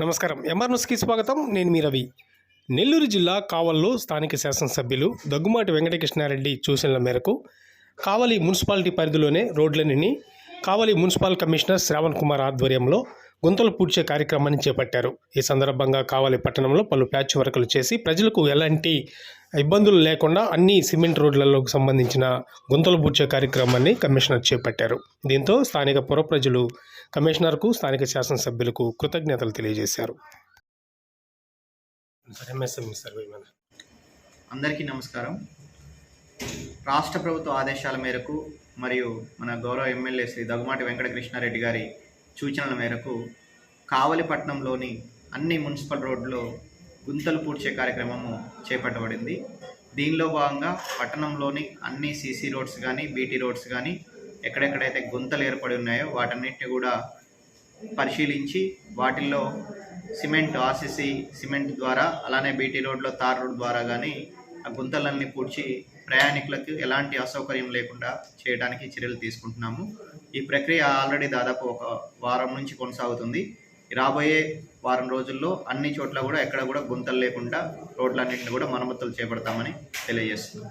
నమస్కారం. ఎంఆర్ న్యూస్కి స్వాగతం. నేను మీ రవి. నెల్లూరు జిల్లా కావల్లో స్థానిక శాసనసభ్యులు దగ్గుమాటి వెంకటకృష్ణారెడ్డి సూచనల మేరకు కావలి మున్సిపాలిటీ పరిధిలోనే రోడ్లన్నీ కావలి మున్సిపల్ కమిషనర్ శ్రావణ్ కుమార్ ఆధ్వర్యంలో గుంతలు పూడ్చే కార్యక్రమాన్ని చేపట్టారు. ఈ సందర్భంగా కావలి పట్టణంలో పలు ప్యాచ్ వర్కులు చేసి ప్రజలకు ఎలాంటి ఇబ్బందులు లేకుండా అన్ని సిమెంట్ రోడ్లకు సంబంధించిన గుంతలు పూడ్చే కార్యక్రమాన్ని కమిషనర్ చేపట్టారు. దీంతో స్థానిక పుర ప్రజలు కమిషనర్కు, స్థానిక శాసనసభ్యులకు కృతజ్ఞతలు తెలియజేశారు. అందరికీ నమస్కారం. రాష్ట్ర ప్రభుత్వ ఆదేశాల మేరకు మరియు మన గౌరవ ఎమ్మెల్యే శ్రీ దగ్గుమాటి వెంకటకృష్ణారెడ్డి గారి సూచనల మేరకు కావలి పట్టణంలోని అన్ని మున్సిపల్ రోడ్లో గుంతలు పూడ్చే కార్యక్రమము చేపట్టబడింది. దీనిలో భాగంగా పట్టణంలోని అన్ని సీసీ రోడ్స్ కానీ, బీటీ రోడ్స్ కానీ ఎక్కడెక్కడైతే గుంతలు ఏర్పడి ఉన్నాయో వాటన్నిటిని కూడా పరిశీలించి వాటిల్లో సిమెంట్, ఆర్సీసీ సిమెంట్ ద్వారా, అలానే బీటీ రోడ్లో తార్ రోడ్ ద్వారా కానీ ఆ గుంతలన్నీ పూడ్చి ప్రయాణికులకు ఎలాంటి అసౌకర్యం లేకుండా చేయడానికి చర్యలు తీసుకుంటున్నాము. ఈ ప్రక్రియ ఆల్రెడీ దాదాపు ఒక వారం నుంచి కొనసాగుతుంది. రాబోయే వారం రోజుల్లో అన్ని చోట్ల కూడా ఎక్కడ కూడా గుంతలు లేకుండా రోడ్లన్నింటినీ కూడా మరమ్మతులు చేపడతామని తెలియజేస్తున్నాం.